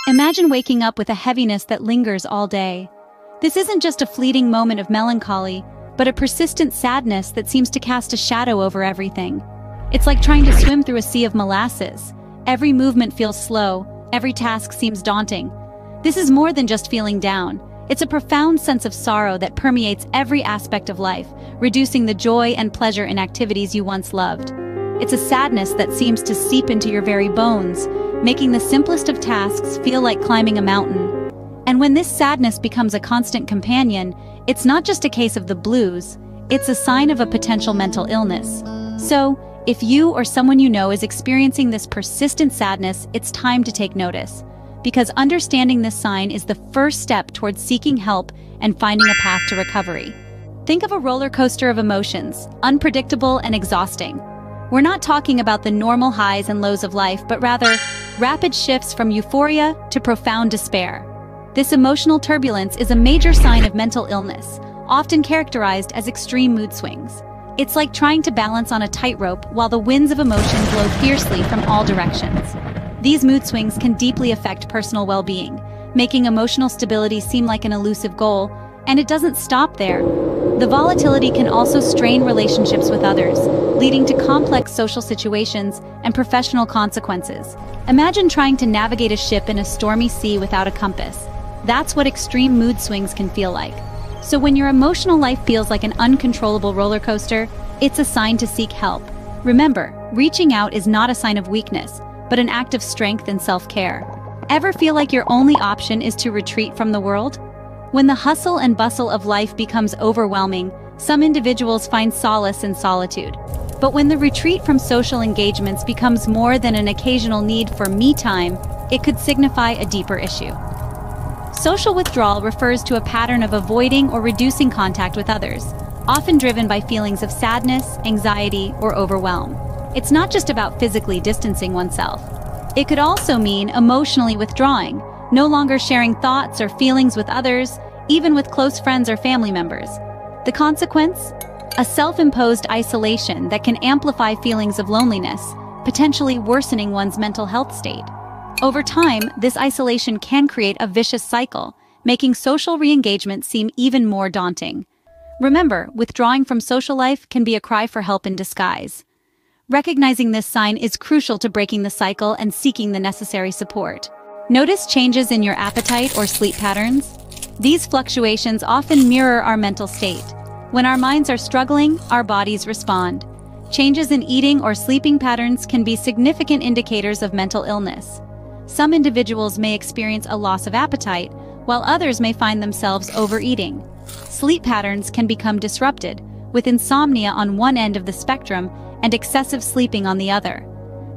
Imagine waking up with a heaviness that lingers all day. This isn't just a fleeting moment of melancholy, but a persistent sadness that seems to cast a shadow over everything. It's like trying to swim through a sea of molasses. Every movement feels slow, every task seems daunting. This is more than just feeling down. It's a profound sense of sorrow that permeates every aspect of life, reducing the joy and pleasure in activities you once loved. It's a sadness that seems to seep into your very bones, making the simplest of tasks feel like climbing a mountain. And when this sadness becomes a constant companion, it's not just a case of the blues, it's a sign of a potential mental illness. So, if you or someone you know is experiencing this persistent sadness, it's time to take notice. Because understanding this sign is the first step towards seeking help and finding a path to recovery. Think of a roller coaster of emotions, unpredictable and exhausting. We're not talking about the normal highs and lows of life, but rather rapid shifts from euphoria to profound despair. This emotional turbulence is a major sign of mental illness, often characterized as extreme mood swings. It's like trying to balance on a tightrope while the winds of emotion blow fiercely from all directions. These mood swings can deeply affect personal well-being, making emotional stability seem like an elusive goal, and it doesn't stop there. The volatility can also strain relationships with others, leading to complex social situations and professional consequences. Imagine trying to navigate a ship in a stormy sea without a compass. That's what extreme mood swings can feel like. So when your emotional life feels like an uncontrollable roller coaster, it's a sign to seek help. Remember, reaching out is not a sign of weakness, but an act of strength and self-care. Ever feel like your only option is to retreat from the world? When the hustle and bustle of life becomes overwhelming, some individuals find solace in solitude. But when the retreat from social engagements becomes more than an occasional need for me time, it could signify a deeper issue. Social withdrawal refers to a pattern of avoiding or reducing contact with others, often driven by feelings of sadness, anxiety, or overwhelm. It's not just about physically distancing oneself. It could also mean emotionally withdrawing, no longer sharing thoughts or feelings with others, even with close friends or family members. The consequence? A self-imposed isolation that can amplify feelings of loneliness, potentially worsening one's mental health state. Over time, this isolation can create a vicious cycle, making social re-engagement seem even more daunting. Remember, withdrawing from social life can be a cry for help in disguise. Recognizing this sign is crucial to breaking the cycle and seeking the necessary support. Notice changes in your appetite or sleep patterns? These fluctuations often mirror our mental state. When our minds are struggling, our bodies respond. Changes in eating or sleeping patterns can be significant indicators of mental illness. Some individuals may experience a loss of appetite, while others may find themselves overeating. Sleep patterns can become disrupted, with insomnia on one end of the spectrum and excessive sleeping on the other.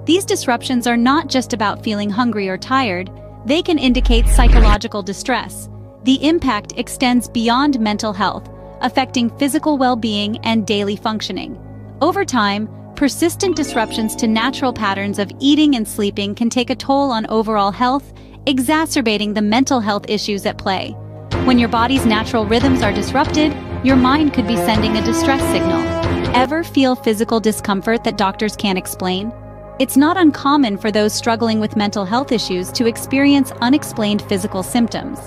These disruptions are not just about feeling hungry or tired, they can indicate psychological distress. The impact extends beyond mental health, affecting physical well-being and daily functioning. Over time, persistent disruptions to natural patterns of eating and sleeping can take a toll on overall health, exacerbating the mental health issues at play. When your body's natural rhythms are disrupted, your mind could be sending a distress signal. Ever feel physical discomfort that doctors can't explain? It's not uncommon for those struggling with mental health issues to experience unexplained physical symptoms.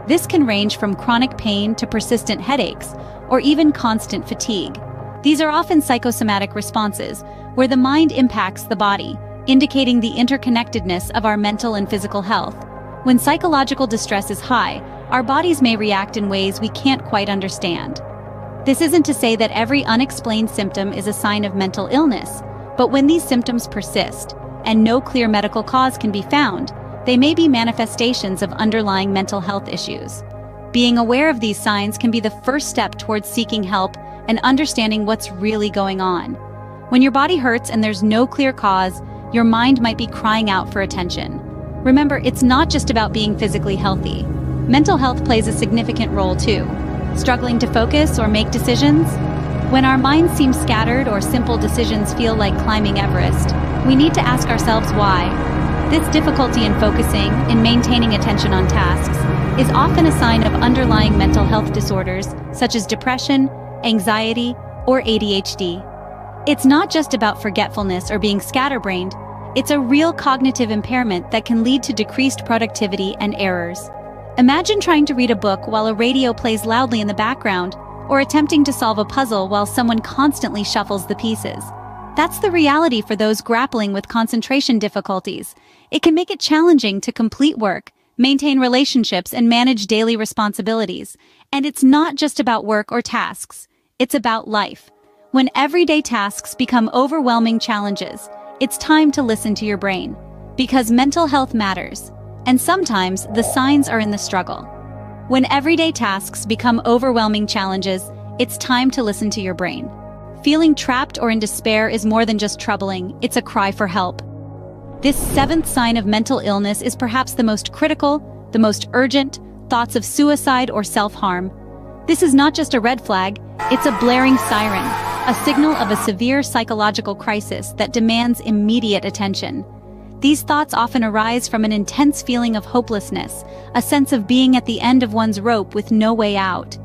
This can range from chronic pain to persistent headaches, or even constant fatigue. These are often psychosomatic responses, where the mind impacts the body, indicating the interconnectedness of our mental and physical health. When psychological distress is high, our bodies may react in ways we can't quite understand. This isn't to say that every unexplained symptom is a sign of mental illness, but when these symptoms persist, and no clear medical cause can be found, they may be manifestations of underlying mental health issues. Being aware of these signs can be the first step towards seeking help and understanding what's really going on. When your body hurts and there's no clear cause, your mind might be crying out for attention. Remember, it's not just about being physically healthy. Mental health plays a significant role too. Struggling to focus or make decisions? When our minds seem scattered or simple decisions feel like climbing Everest, we need to ask ourselves why. This difficulty in focusing, in maintaining attention on tasks, is often a sign of underlying mental health disorders such as depression, anxiety, or ADHD. It's not just about forgetfulness or being scatterbrained, It's a real cognitive impairment that can lead to decreased productivity and errors. Imagine trying to read a book while a radio plays loudly in the background, or attempting to solve a puzzle while someone constantly shuffles the pieces. That's the reality for those grappling with concentration difficulties. It can make it challenging to complete work, maintain relationships, and manage daily responsibilities. And it's not just about work or tasks. It's about life. When everyday tasks become overwhelming challenges, it's time to listen to your brain. Because mental health matters. And sometimes the signs are in the struggle. When everyday tasks become overwhelming challenges, it's time to listen to your brain. Feeling trapped or in despair is more than just troubling, it's a cry for help. This seventh sign of mental illness is perhaps the most critical, the most urgent: thoughts of suicide or self-harm. This is not just a red flag, it's a blaring siren, a signal of a severe psychological crisis that demands immediate attention. These thoughts often arise from an intense feeling of hopelessness, a sense of being at the end of one's rope with no way out.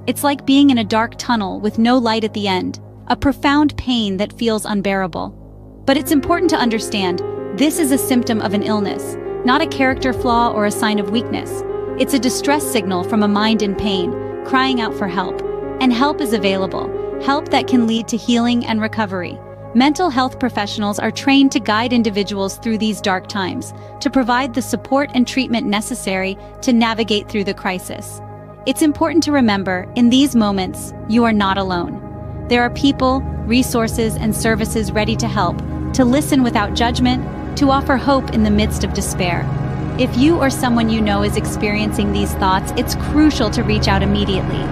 It's like being in a dark tunnel with no light at the end, a profound pain that feels unbearable. But it's important to understand, this is a symptom of an illness, not a character flaw or a sign of weakness. It's a distress signal from a mind in pain, crying out for help. And help is available, help that can lead to healing and recovery. Mental health professionals are trained to guide individuals through these dark times, to provide the support and treatment necessary to navigate through the crisis. It's important to remember, in these moments, you are not alone. There are people, resources, and services ready to help, to listen without judgment, to offer hope in the midst of despair. If you or someone you know is experiencing these thoughts, it's crucial to reach out immediately.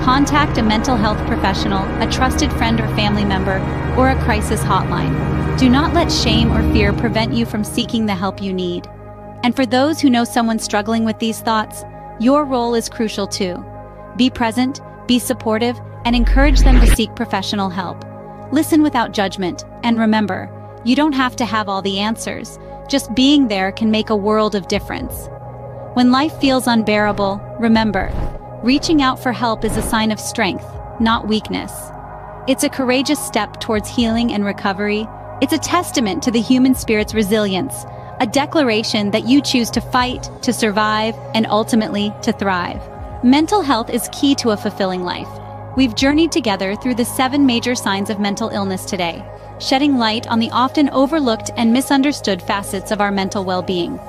Contact a mental health professional, a trusted friend or family member, or a crisis hotline. Do not let shame or fear prevent you from seeking the help you need. And for those who know someone struggling with these thoughts, your role is crucial too. Be present, be supportive, and encourage them to seek professional help. Listen without judgment, and remember, you don't have to have all the answers. Just being there can make a world of difference. When life feels unbearable, remember, reaching out for help is a sign of strength, not weakness. It's a courageous step towards healing and recovery. It's a testament to the human spirit's resilience, a declaration that you choose to fight, to survive, and ultimately to thrive. Mental health is key to a fulfilling life. We've journeyed together through the 7 major signs of mental illness today, shedding light on the often overlooked and misunderstood facets of our mental well-being.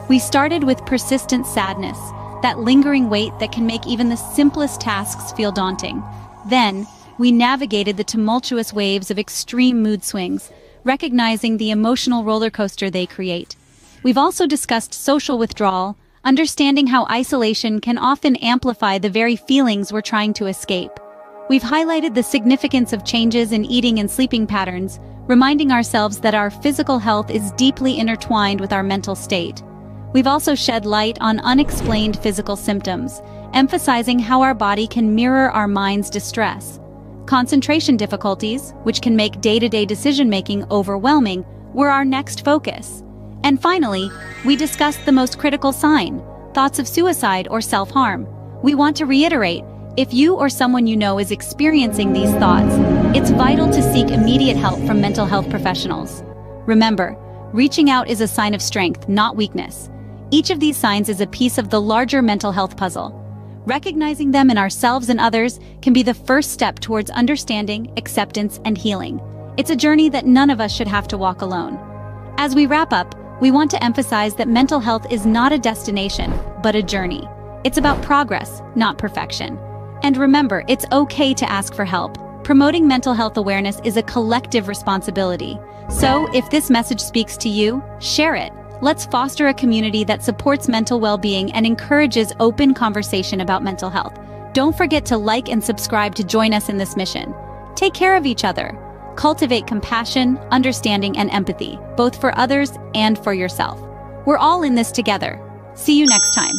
We started with persistent sadness, that lingering weight that can make even the simplest tasks feel daunting. Then, we navigated the tumultuous waves of extreme mood swings, recognizing the emotional roller coaster they create. We've also discussed social withdrawal, understanding how isolation can often amplify the very feelings we're trying to escape. We've highlighted the significance of changes in eating and sleeping patterns, reminding ourselves that our physical health is deeply intertwined with our mental state. We've also shed light on unexplained physical symptoms, emphasizing how our body can mirror our mind's distress. Concentration difficulties, which can make day-to-day decision-making overwhelming, were our next focus. And finally, we discussed the most critical sign, thoughts of suicide or self-harm. We want to reiterate, if you or someone you know is experiencing these thoughts, it's vital to seek immediate help from mental health professionals. Remember, reaching out is a sign of strength, not weakness. Each of these signs is a piece of the larger mental health puzzle. Recognizing them in ourselves and others can be the first step towards understanding, acceptance, and healing. It's a journey that none of us should have to walk alone. As we wrap up, we want to emphasize that mental health is not a destination, but a journey. It's about progress, not perfection. And remember, it's okay to ask for help. Promoting mental health awareness is a collective responsibility. So, if this message speaks to you, share it. Let's foster a community that supports mental well-being and encourages open conversation about mental health. Don't forget to like and subscribe to join us in this mission. Take care of each other. Cultivate compassion, understanding, and empathy, both for others and for yourself. We're all in this together. See you next time.